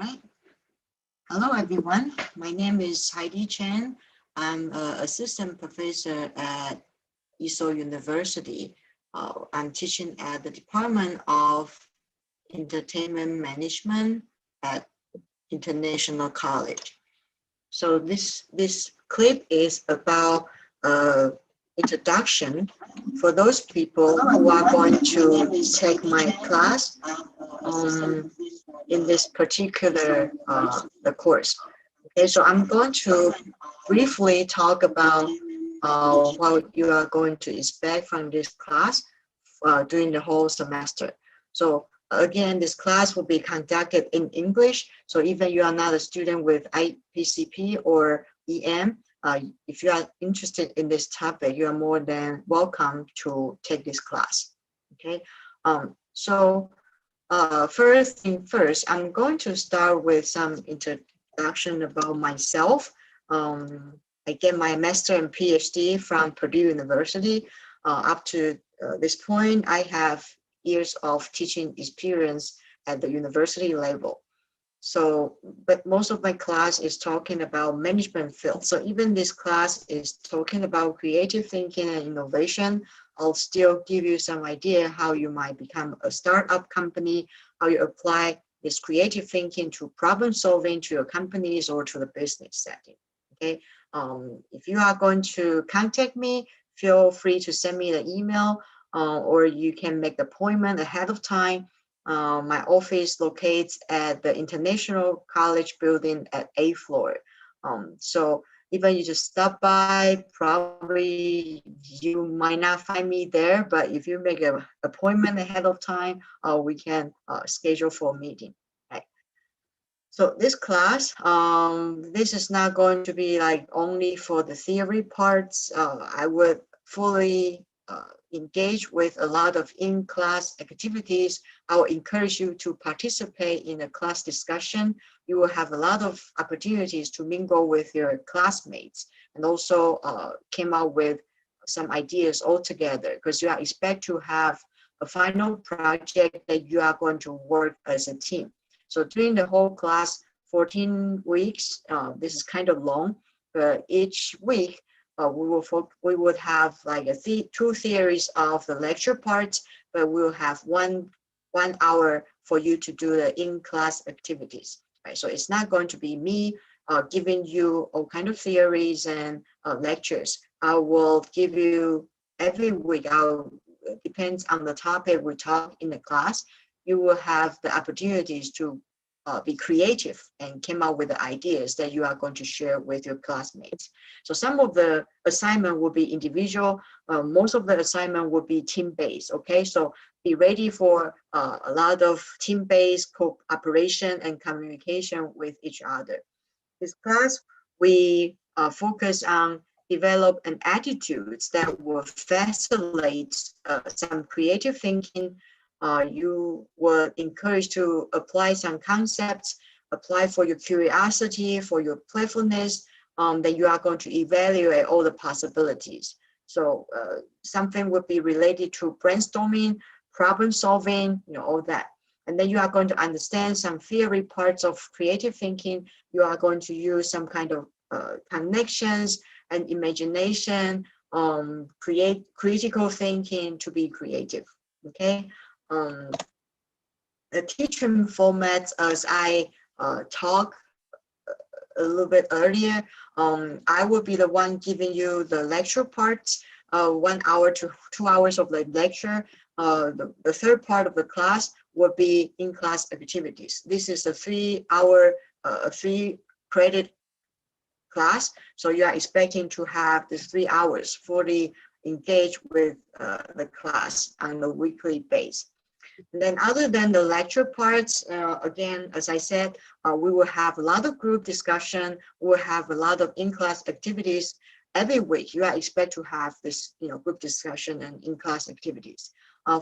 Right. Hello, everyone. My name is Heidi Chang. I'm an assistant professor at ESO University. I'm teaching at the Department of Entertainment Management at International College. So this clip is about introduction for those people who are going to take my class um, in this particular the course. Okay, so I'm going to briefly talk about what you are going to expect from this class during the whole semester. So again, this class will be conducted in English. So even you are not a student with IPCP or EM, if you are interested in this topic, you are more than welcome to take this class. Okay, first thing first, I'm going to start with some introduction about myself. I get my master and PhD from Purdue University. Up to this point, I have years of teaching experience at the university level. So, but most of my class is talking about management field. So even this class is talking about creative thinking and innovation. I'll still give you some idea how you might become a startup company, how you apply this creative thinking to problem solving to your companies or to the business setting. Okay. If you are going to contact me, feel free to send me the email or you can make the appointment ahead of time. My office locates at the International College building at 8th floor. So even you just stop by, probably you might not find me there, but if you make an appointment ahead of time, we can schedule for a meeting. Right. So this class, this is not going to be like only for the theory parts. I would fully engage with a lot of in-class activities. I will encourage you to participate in a class discussion. You will have a lot of opportunities to mingle with your classmates and also came out with some ideas all together because you are expect to have a final project that you are going to work as a team. So during the whole class, 14 weeks, this is kind of long, but each week we would have like two theories of the lecture parts, but we'll have one hour for you to do the in-class activities. Right? So it's not going to be me giving you all kind of theories and lectures. I will give you every week. Depends on the topic we talk in the class. You will have the opportunities to be creative and came up with the ideas that you are going to share with your classmates. So some of the assignment will be individual. Most of the assignment will be team-based. Okay, so be ready for a lot of team-based cooperation and communication with each other. This class, we focus on develop an attitudes that will facilitate some creative thinking. You were encouraged to apply some concepts, apply for your curiosity, for your playfulness, that you are going to evaluate all the possibilities. So something would be related to brainstorming, problem solving, all that. And then you are going to understand some theory parts of creative thinking. You are going to use some kind of connections and imagination, create critical thinking to be creative. Okay. The teaching formats, as I talked a little bit earlier, I will be the one giving you the lecture parts, 1 hour to 2 hours of the lecture. The third part of the class will be in-class activities. This is a 3 hour, 3 credit class. So you are expecting to have this 3 hours fully engaged with the class on a weekly basis. And then other than the lecture parts, again, as I said, we will have a lot of group discussion. We'll have a lot of in-class activities. Every week, you are expect to have this, group discussion and in-class activities.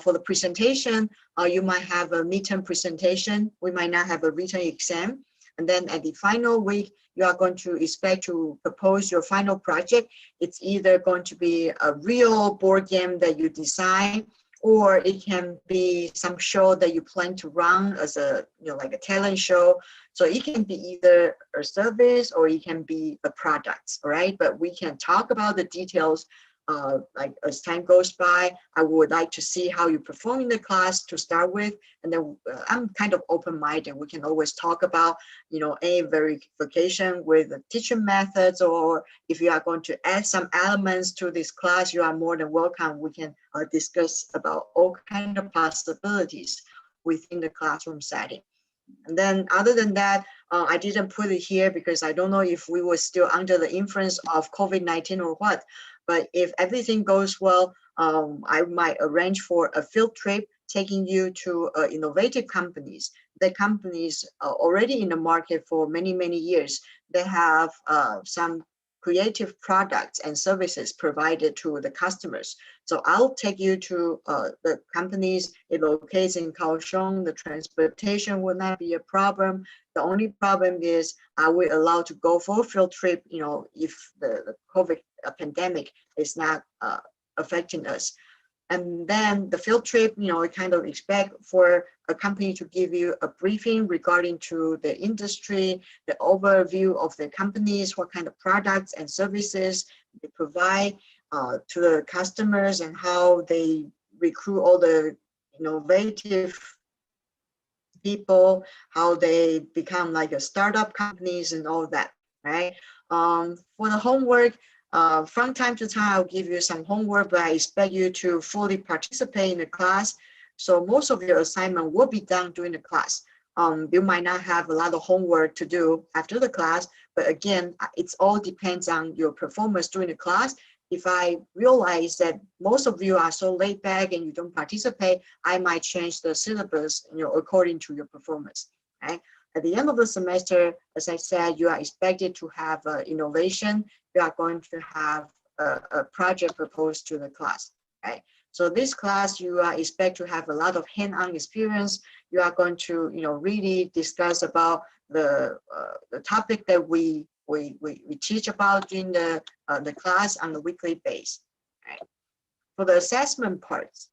For the presentation, you might have a midterm presentation. We might not have a written exam. And then at the final week, you are going to expect to propose your final project. It's either going to be a real board game that you design, or it can be some show that you plan to run as a, like a talent show. So it can be either a service or it can be a product, all right? But we can talk about the details like as time goes by. I would like to see how you perform in the class to start with, and then I'm kind of open-minded. We can always talk about, any verification with the teaching methods, or if you are going to add some elements to this class, you are more than welcome. We can discuss about all kind of possibilities within the classroom setting. And then other than that, I didn't put it here because I don't know if we were still under the influence of COVID-19 or what. But if everything goes well, I might arrange for a field trip taking you to innovative companies. The companies are already in the market for many, many years. They have some creative products and services provided to the customers. So I'll take you to the companies. It locates in Kaohsiung. The transportation will not be a problem. The only problem is, are we allowed to go for a field trip, if the COVID pandemic is not affecting us? And then the field trip, I kind of expect for a company to give you a briefing regarding to the industry, the overview of the companies, what kind of products and services they provide to the customers, and how they recruit all the innovative people, how they become like a startup companies and all that, right? For the homework, from time to time, I'll give you some homework, but I expect you to fully participate in the class. So most of your assignment will be done during the class. You might not have a lot of homework to do after the class, but again, it all depends on your performance during the class. If I realize that most of you are so laid back and you don't participate, I might change the syllabus, according to your performance, right? At the end of the semester, as I said, you are expected to have innovation. You are going to have a project proposed to the class, right? So this class, you are expect to have a lot of hands-on experience. You are going to, really discuss about the topic that we teach about during the class on a weekly basis, right? For the assessment parts,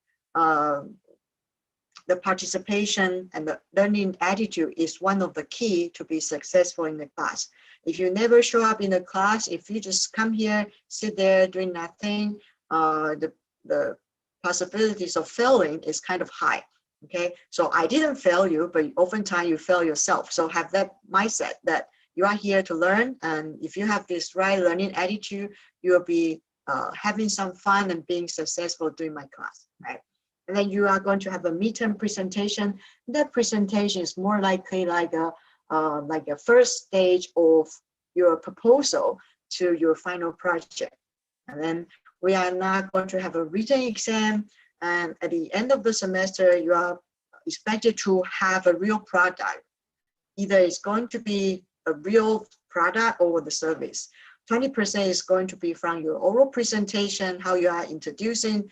the participation and the learning attitude is one of the key to be successful in the class. If you never show up in the class, if you just come here, sit there doing nothing, the possibilities of failing is kind of high. Okay, so I didn't fail you, but oftentimes you fail yourself. So have that mindset that you are here to learn, and if you have this right learning attitude, you will be having some fun and being successful during my class, right? And then you are going to have a midterm presentation. That presentation is more likely like a first stage of your proposal to your final project. And then we are not going to have a written exam. And at the end of the semester, you are expected to have a real product. Either it's going to be a real product or the service. 20% is going to be from your oral presentation, how you are introducing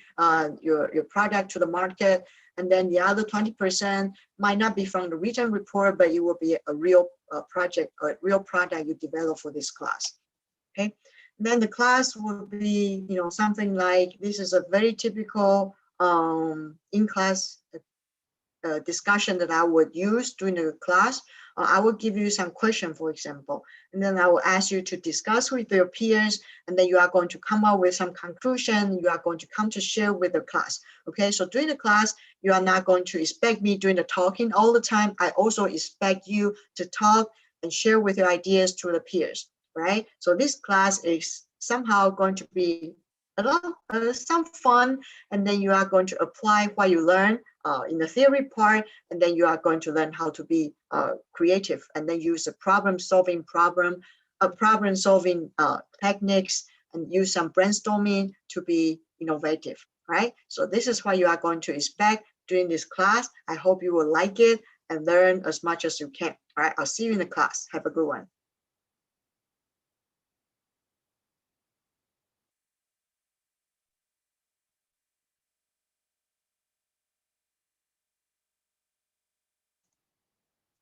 your product to the market. And then the other 20% might not be from the written report, but it will be a real project, a real product you develop for this class. Okay. And then the class will be, something like, this is a very typical in-class discussion that I would use during the class. I will give you some question, for example, and then I will ask you to discuss with your peers, and then you are going to come up with some conclusion. You are going to come to share with the class. Okay, so during the class, you are not going to expect me doing the talking all the time. I also expect you to talk and share with your ideas to the peers, right? So this class is somehow going to be a lot, some fun, and then you are going to apply what you learn in the theory part, and then you are going to learn how to be creative, and then use a problem-solving techniques, and use some brainstorming to be innovative, right? So this is what you are going to expect during this class. I hope you will like it and learn as much as you can. All right, I'll see you in the class. Have a good one.